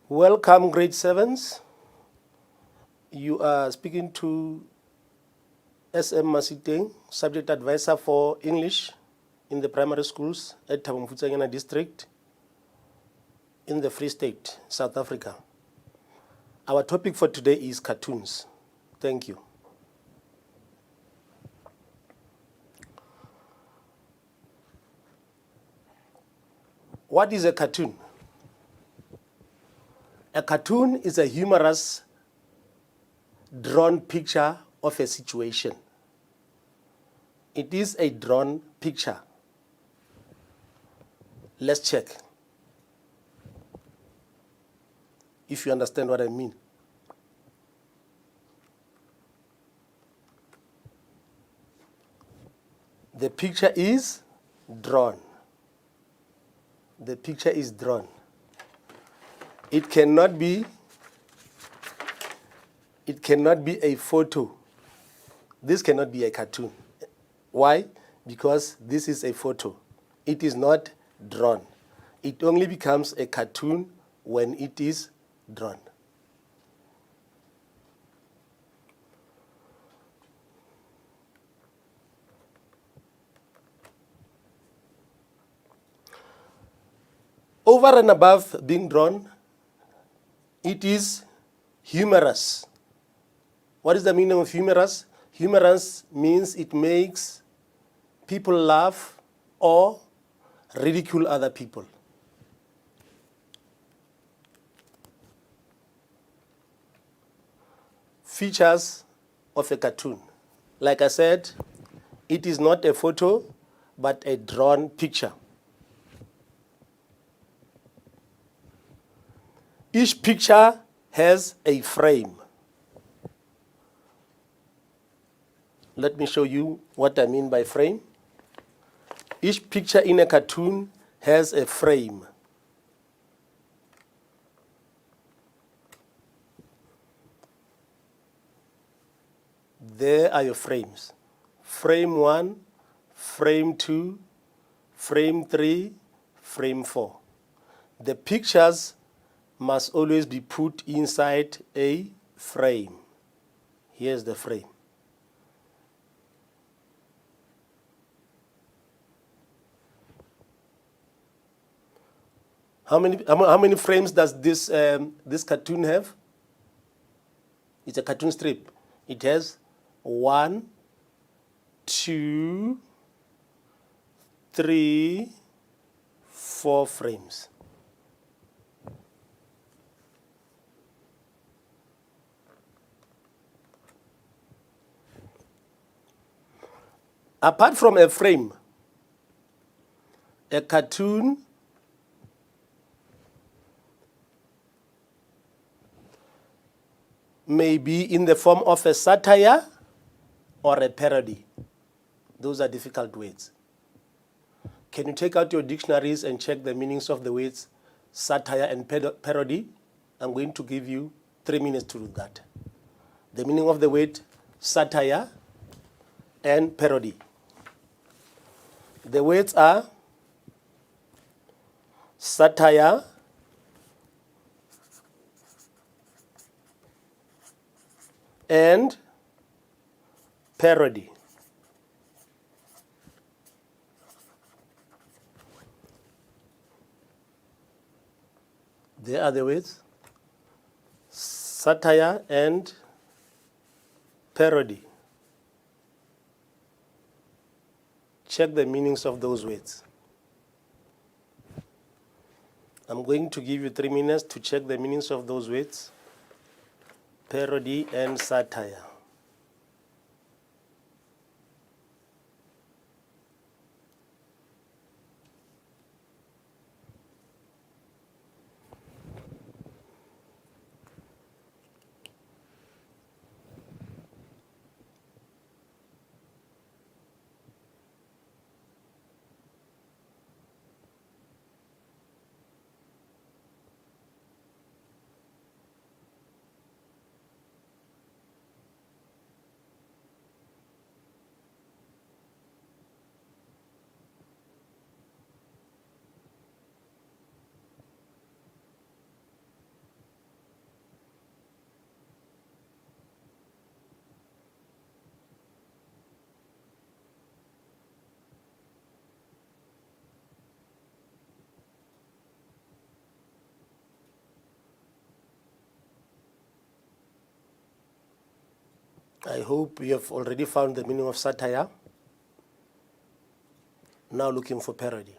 Welcome, grade 7s. You are speaking to SM Masiteng, subject advisor for English in the primary schools at Tabamfutsanyana district in the Free State, South Africa. Our topic for today is cartoons. Thank you. What is a cartoon? A cartoon is a humorous drawn picture of a situation. It is a drawn picture. Let's check if you understand what I mean. The picture is drawn. The picture is drawn. It cannot be a photo. This cannot be a cartoon. Why? Because this is a photo. It is not drawn. It only becomes a cartoon when it is drawn. Over and above being drawn, it is humorous. What is the meaning of humorous? Humorous means it makes people laugh or ridicule other people. Features of a cartoon. Like I said, it is not a photo, but a drawn picture. Each picture has a frame. Let me show you what I mean by frame. Each picture in a cartoon has a frame. There are your frames. Frame 1, frame 2, frame 3, frame 4. The pictures must always be put inside a frame. Here's the frame. How many frames does this cartoon have? It's a cartoon strip. It has 1, 2, 3, 4 frames. Apart from a frame, a cartoon may be in the form of a satire or a parody. Those are difficult words. Can you take out your dictionaries and check the meanings of the words satire and parody? I'm going to give you 3 minutes to do that. The meaning of the word satire and parody. The words are satire, and parody. There are the words satire and parody. Check the meanings of those words. I'm going to give you 3 minutes to check the meanings of those words, parody and satire. I hope you have already found the meaning of satire. Now looking for parody.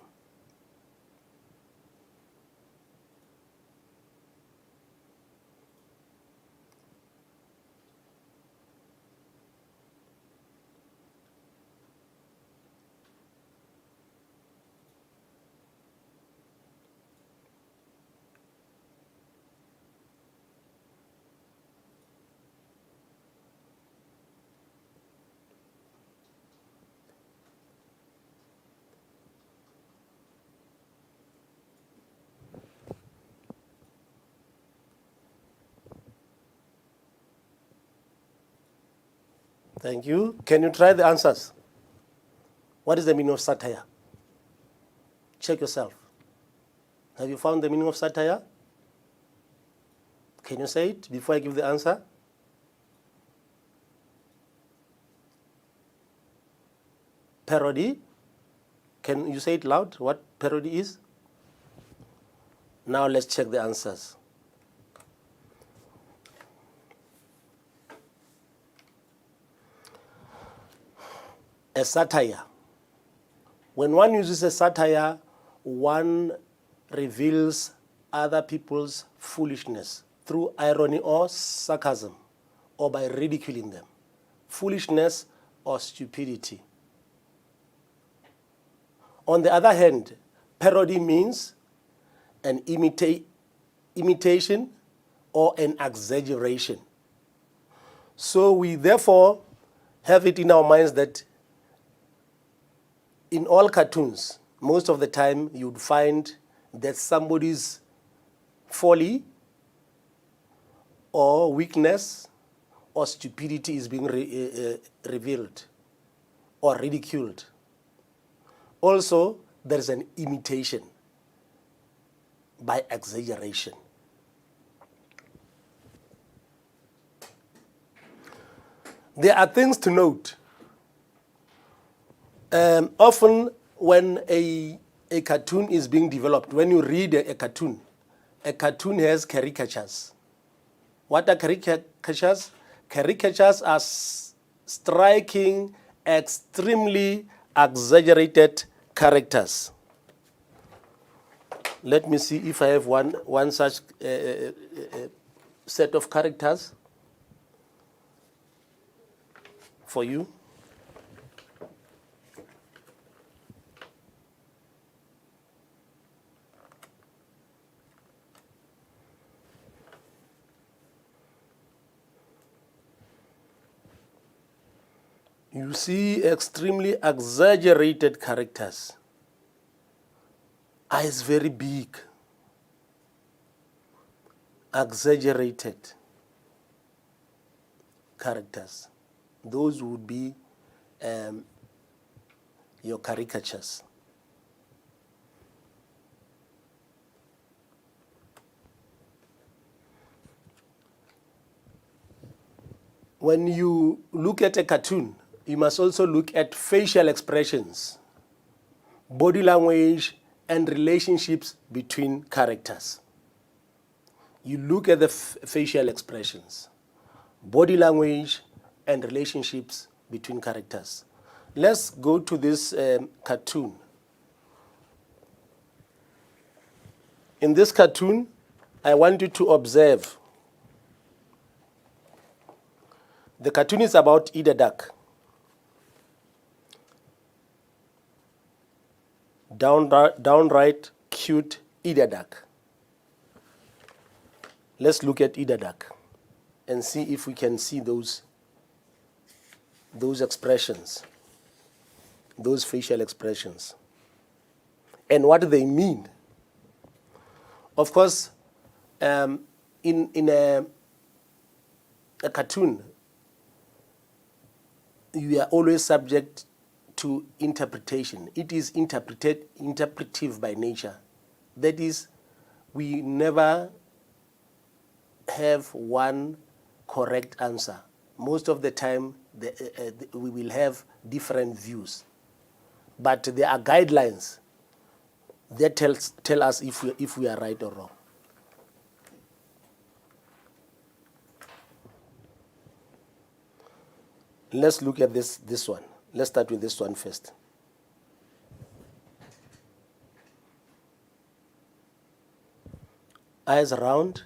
Thank you. Can you try the answers? What is the meaning of satire? Check yourself. Have you found the meaning of satire? Can you say it before I give the answer? Parody. Can you say it loud, what parody is? Now let's check the answers. A satire. When one uses a satire, one reveals other people's foolishness through irony or sarcasm, or by ridiculing them. Foolishness or stupidity. On the other hand, parody means an imitation or an exaggeration. So we therefore have it in our minds that in all cartoons, most of the time you'd find that somebody's folly or weakness or stupidity is being revealed or ridiculed. Also, there's an imitation by exaggeration. There are things to note. Often when a cartoon is being developed, when you read a cartoon has caricatures. What are caricatures? Caricatures are striking, extremely exaggerated characters. Let me see if I have one such set of characters for you. You see extremely exaggerated characters. Eyes very big, exaggerated characters. Those would be your caricatures. When you look at a cartoon, you must also look at facial expressions, body language, and relationships between characters. You look at the facial expressions, body language, and relationships between characters. Let's go to this cartoon. In this cartoon, I want you to observe. The cartoon is about Ida Duck. Downright cute Ida Duck. Let's look at Ida Duck and see if we can see those expressions, those facial expressions, and what they mean. Of course, in a cartoon, you are always subject to interpretation. It is interpretive by nature. That is, we never have one correct answer. Most of the time, we will have different views. But there are guidelines that tell us if we are right or wrong. Let's look at this one. Let's start with this one first. Eyes round.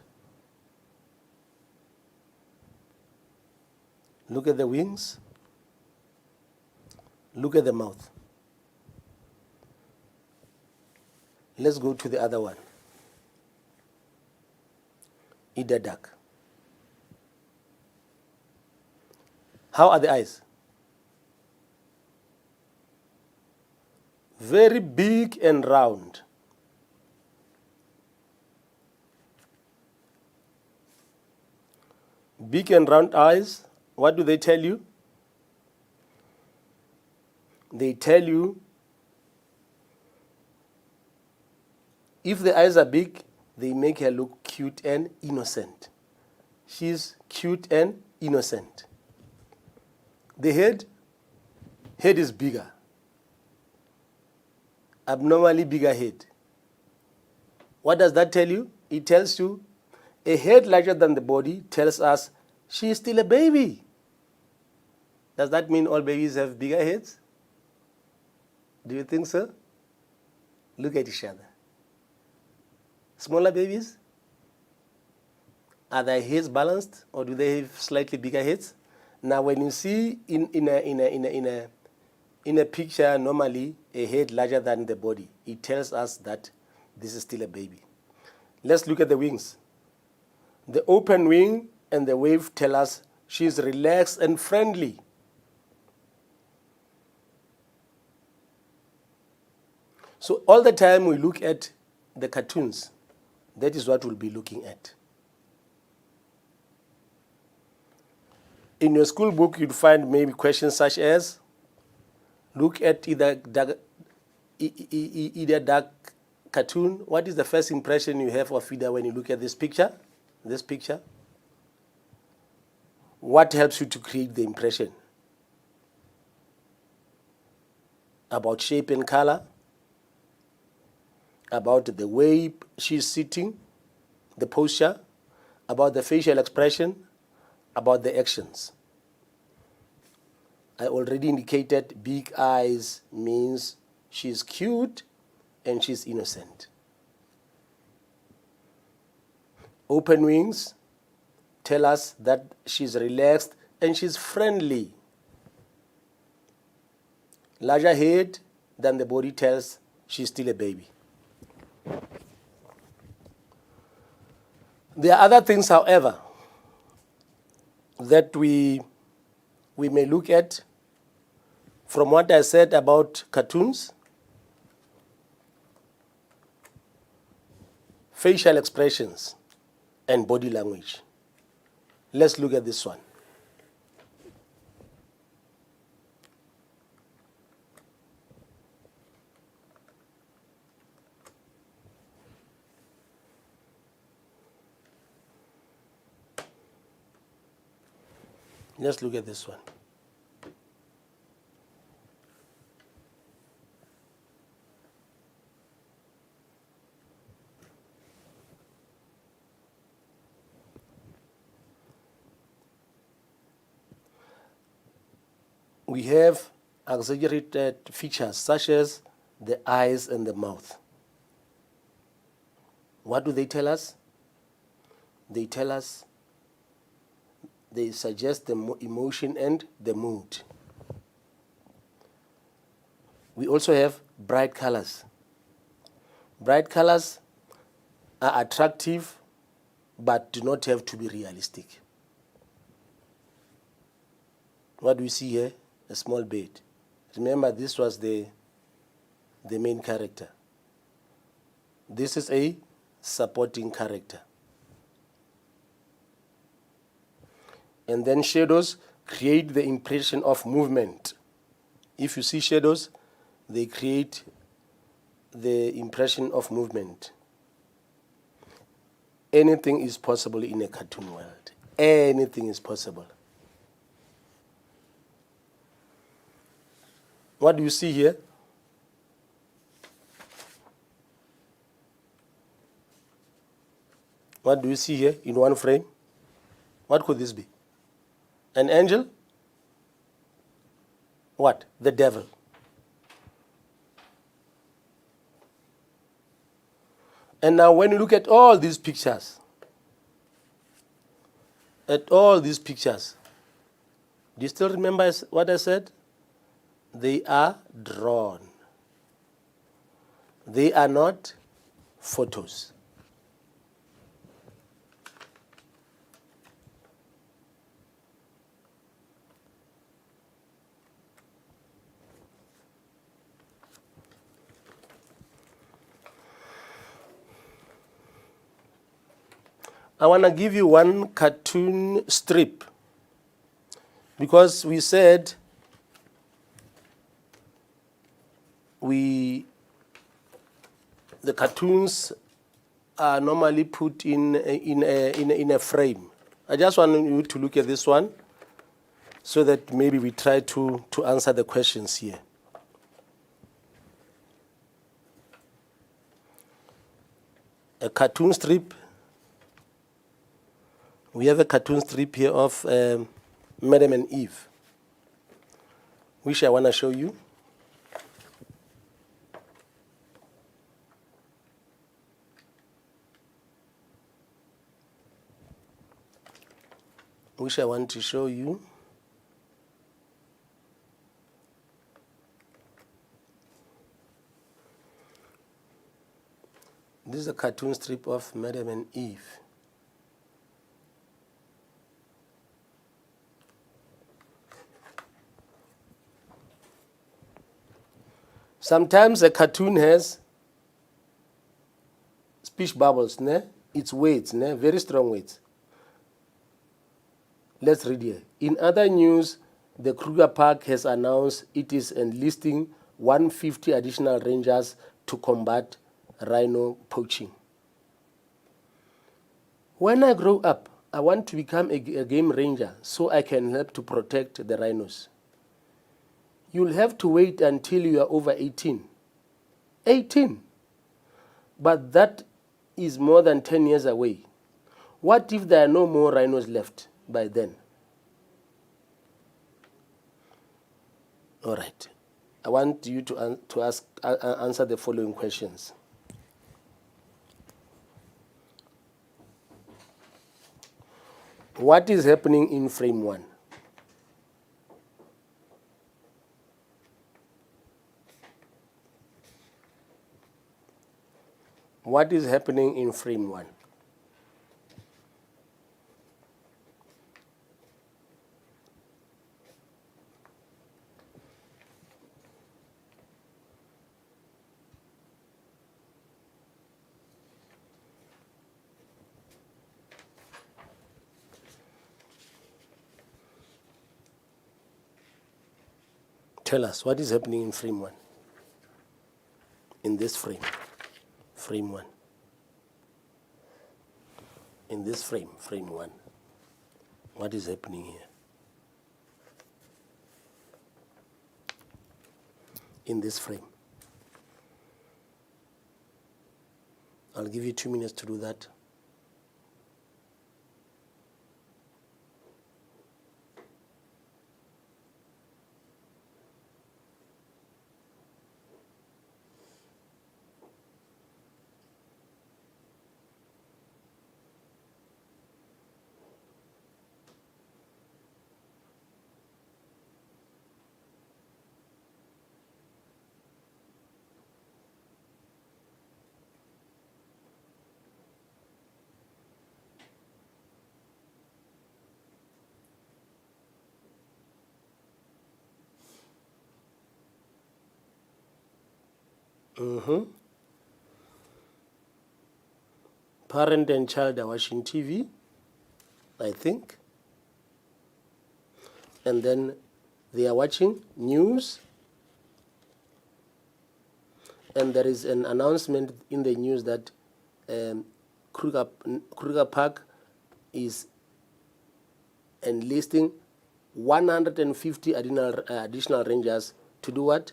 Look at the wings. Look at the mouth. Let's go to the other one. Eider duck. How are the eyes? Very big and round. Big and round eyes, what do they tell you? They tell you if the eyes are big, they make her look cute and innocent. She's cute and innocent. The head is bigger. Abnormally bigger head. What does that tell you? It tells you a head larger than the body tells us she is still a baby. Does that mean all babies have bigger heads? Do you think so? Look at each other. Smaller babies? Are their heads balanced, or do they have slightly bigger heads? Now, when you see in a picture, normally a head larger than the body, it tells us that this is still a baby. Let's look at the wings. The open wing and the wave tell us she's relaxed and friendly. So all the time we look at the cartoons, that is what we'll be looking at. In your school book, you'd find maybe questions such as, look at either duck cartoon. What is the first impression you have of Ida when you look at this picture? This picture. What helps you to create the impression? About shape and color, about the way she's sitting, the posture, about the facial expression, about the actions. I already indicated big eyes means she's cute and she's innocent. Open wings tell us that she's relaxed and she's friendly. Larger head than the body tells she's still a baby. There are other things, however, that we may look at from what I said about cartoons. Facial expressions and body language. Let's look at this one. Let's look at this one. We have exaggerated features such as the eyes and the mouth. What do they tell us? They tell us, they suggest the emotion and the mood. We also have bright colors. Bright colors are attractive but do not have to be realistic. What do we see here? A small bird. Remember, this was the main character. This is a supporting character. And then shadows create the impression of movement. If you see shadows, they create the impression of movement. Anything is possible in a cartoon world. Anything is possible. What do you see here? What do you see here in one frame? What could this be? An angel? what? The devil. And now when you look at all these pictures, do you still remember what I said? They are drawn. They are not photos. I want to give you one cartoon strip, because we said the cartoons are normally put in a frame. I just want you to look at this one so that maybe we try to answer the questions here. A cartoon strip. We have a cartoon strip here of Adam and Eve, which I want to show you. Which I want to show you. This is a cartoon strip of Adam and Eve. Sometimes a cartoon has speech bubbles, ne? It's weights, ne? Very strong weights. Let's read here. In other news, the Kruger Park has announced it is enlisting 150 additional rangers to combat rhino poaching. When I grow up, I want to become a game ranger so I can help to protect the rhinos. You'll have to wait until you are over 18. 18? But that is more than 10 years away. What if there are no more rhinos left by then? All right. I want you to answer the following questions. What is happening in frame 1? What is happening in frame 1? Tell us, what is happening in frame 1? In this frame. Frame 1. In this frame, frame 1. What is happening here? In this frame. I'll give you 2 minutes to do that. Parent and child are watching TV, I think. And then they are watching news. And there is an announcement in the news that Kruger Park is enlisting 150 additional rangers to do what?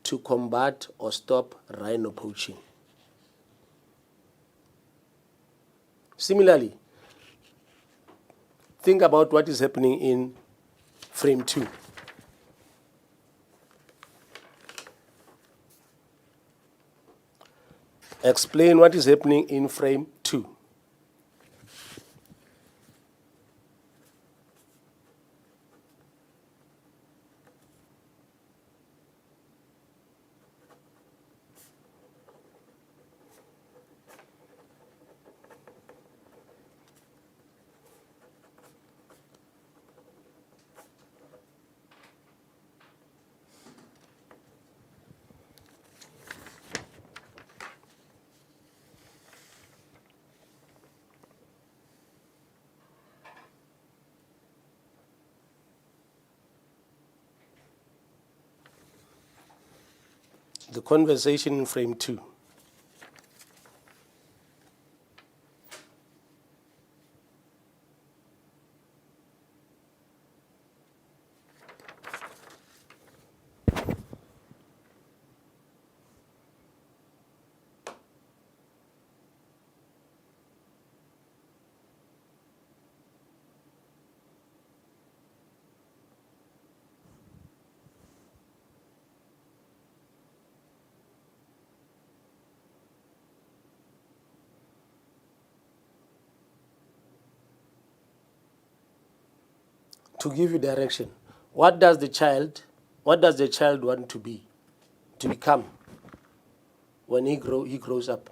To combat or stop rhino poaching. Similarly, think about what is happening in frame 2. Explain what is happening in frame 2. The conversation in frame 2. To give you direction, what does the child want to become when he grows up?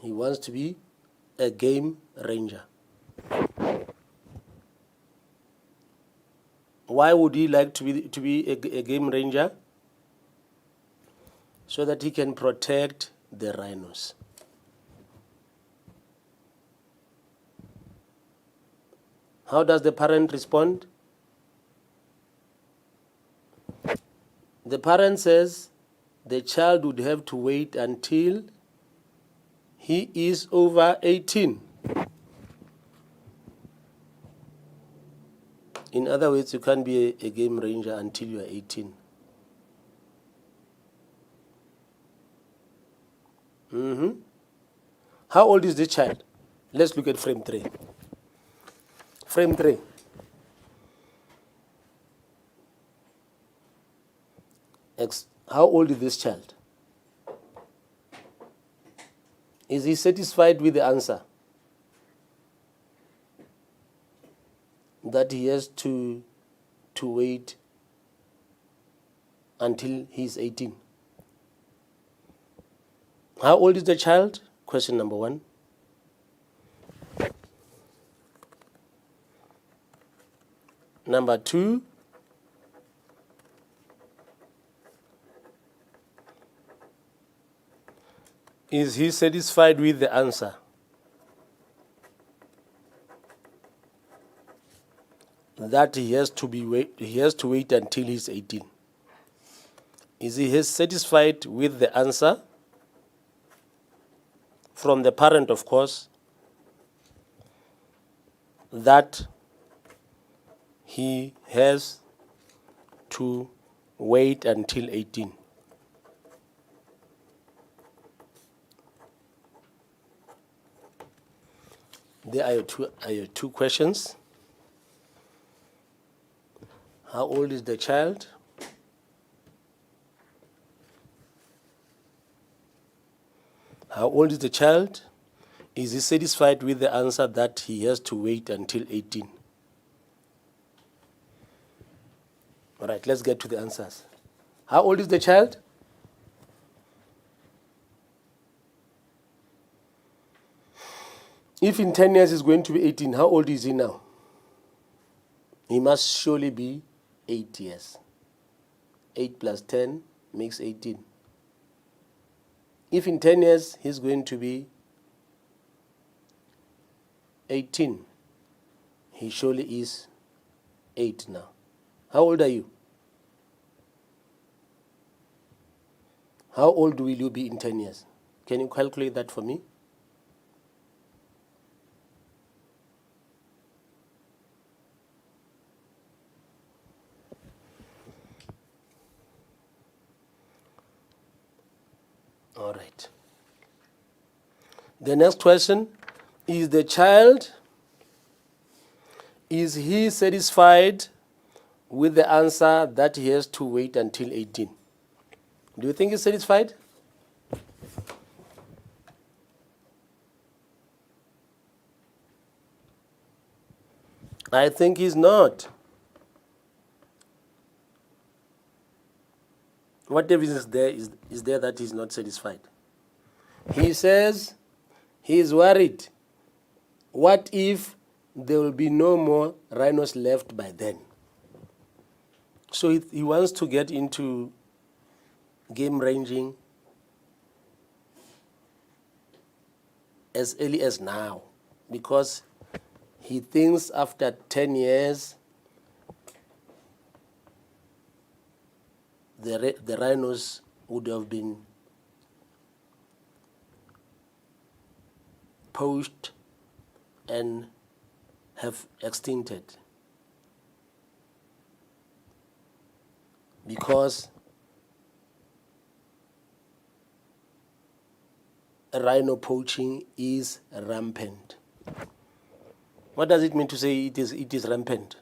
He wants to be a game ranger. Why would he like to be a game ranger? So that he can protect the rhinos. How does the parent respond? The parent says the child would have to wait until he is over 18. In other words, you can't be a game ranger until you are 18. How old is the child? Let's look at frame 3. Frame 3. How old is this child? Is he satisfied with the answer? That he has to wait until he's 18. How old is the child? Question number 1. Number 2. Is he satisfied with the answer? That he has to wait until he's 18. Is he satisfied with the answer? From the parent, of course, that he has to wait until 18. There are your two questions. How old is the child? How old is the child? Is he satisfied with the answer that he has to wait until 18? All right, let's get to the answers. How old is the child? If in 10 years he's going to be 18, how old is he now? He must surely be 8 years. 8 plus 10 makes 18. If in 10 years he's going to be 18, he surely is 8 now. How old are you? How old will you be in 10 years? Can you calculate that for me? All right. The next question is is he satisfied with the answer that he has to wait until 18? Do you think he's satisfied? I think he's not. What evidence is there that he's not satisfied? He says he's worried. What if there will be no more rhinos left by then? So he wants to get into game ranging as early as now, because he thinks after 10 years the rhinos would have been poached and have extincted, because rhino poaching is rampant. What does it mean to say it is rampant?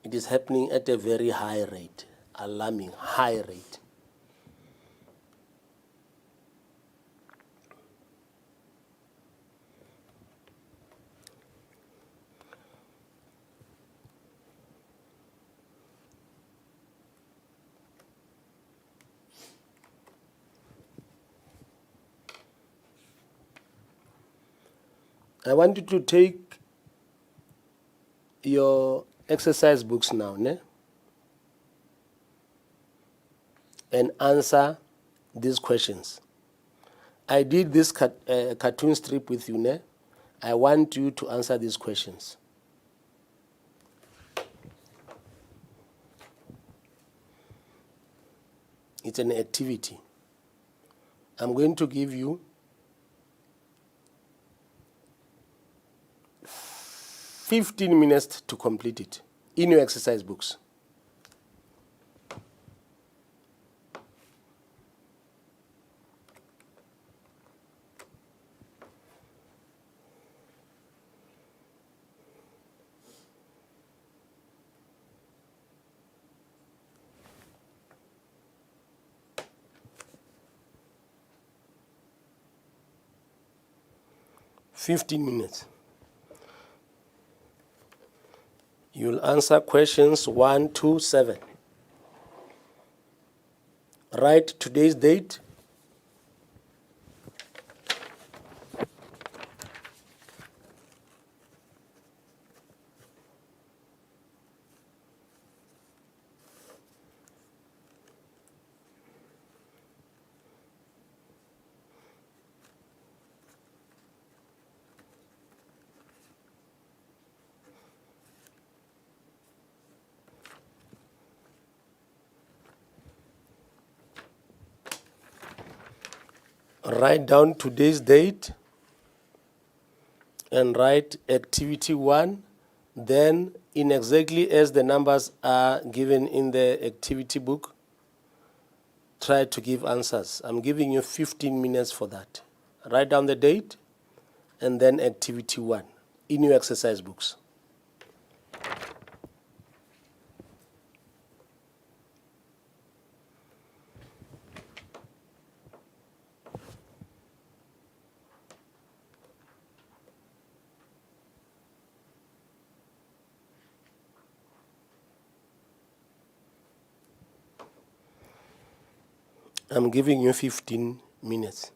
It is happening at a very high rate, alarming high rate. I want you to take your exercise books now, ne? And answer these questions. I did this cartoon strip with you, ne? I want you to answer these questions. It's an activity. I'm going to give you 15 minutes to complete it in your exercise books. "15 minutes. You'll answer questions 1 to 7. Write today's date, write down today's date, and write activity 1, then in exactly as the numbers are given in the activity book, try to give answers. I'm giving you 15 minutes for that. Write down the date and then activity 1 in your exercise books. I'm giving you 15 minutes.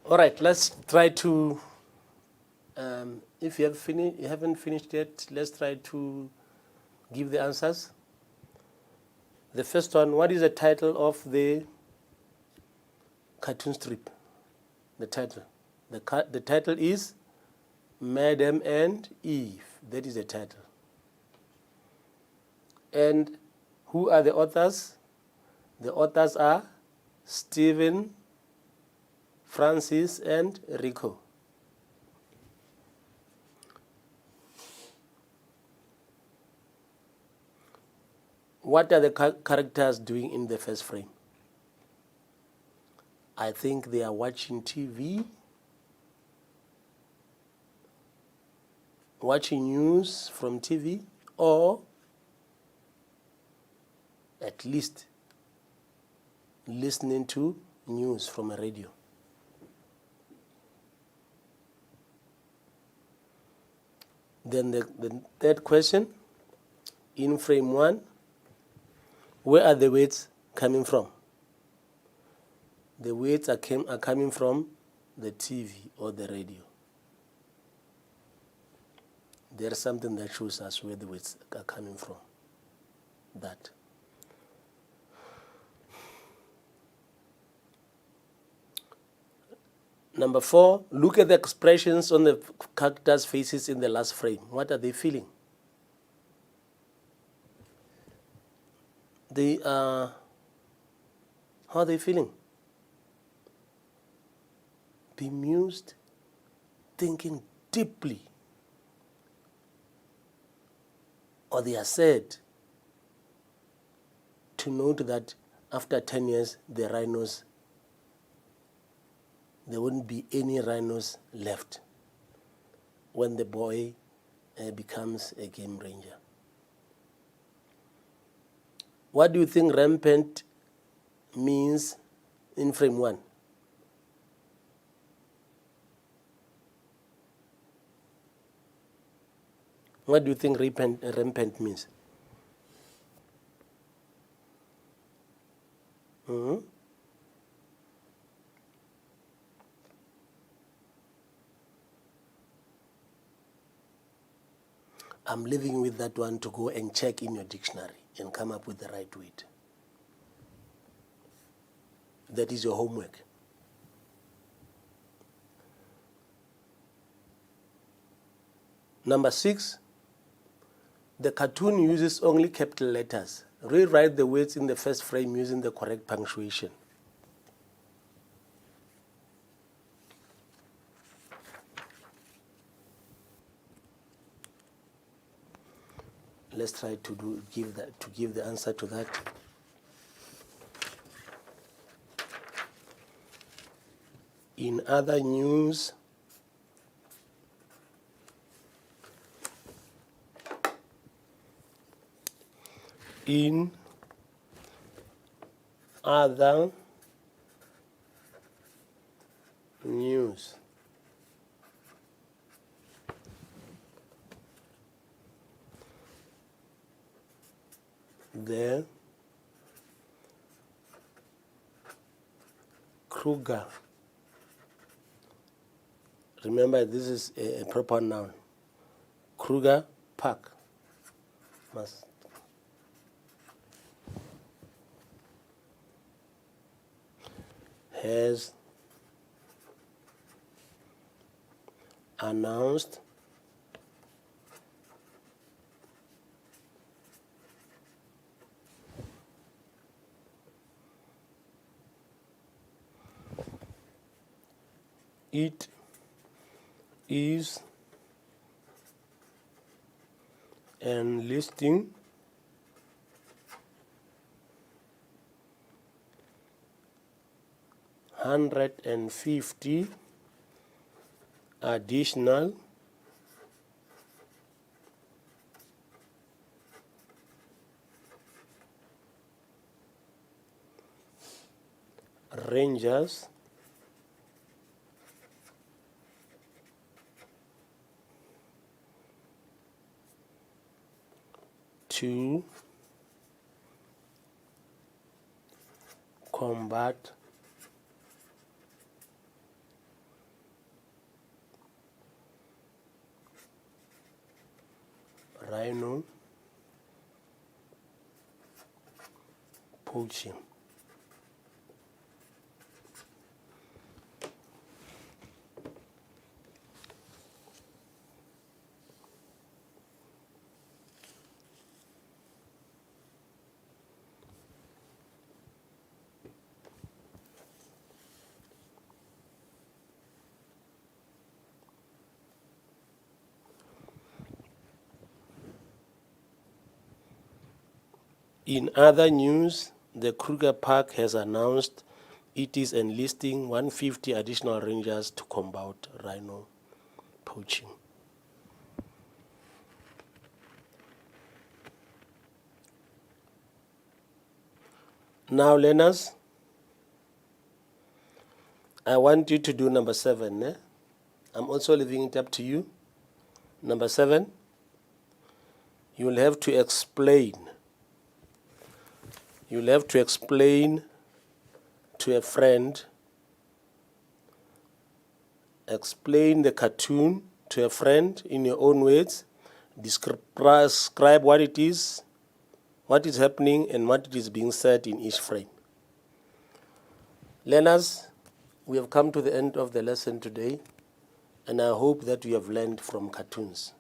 All right, let's try to, if you haven't finished yet, let's try to give the answers. The first one, what is the title of the cartoon strip? The title. The title is Madam and Eve. That is the title. And who are the authors? The authors are Stephen, Francis, and Rico. What are the characters doing in the first frame? I think they are watching TV, watching news from TV, or at least listening to news from a radio. Then the third question, in frame 1, where are the words coming from? The words are coming from the TV or the radio. There's something that shows us where the words are coming from. That. Number 4, look at the expressions on the characters' faces in the last frame. What are they feeling? How are they feeling? Bemused, thinking deeply, or they are sad to note that after 10 years, the rhinos, there wouldn't be any rhinos left when the boy becomes a game ranger. What do you think rampant means in frame 1? What do you think rampant means? Mm-hmm. I'm leaving with that one to go and check in your dictionary and come up with the right word. That is your homework. Number 6, the cartoon uses only capital letters. Rewrite the words in the first frame using the correct punctuation. Let's try to give the answer to that. In other news, in other news, the Kruger, remember this is a proper noun, Kruger Park has announced it is enlisting 150 additional rangers to combat rhino poaching. In other news, the Kruger Park has announced it is enlisting 150 additional rangers to combat rhino poaching. Now, learners, I want you to do number 7. I'm also leaving it up to you. Number 7, you will have to explain. You'll have to explain to a friend, explain the cartoon to a friend in your own words, describe what it is, what is happening, and what is being said in each frame. Learners, we have come to the end of the lesson today, and I hope that you have learned from cartoons.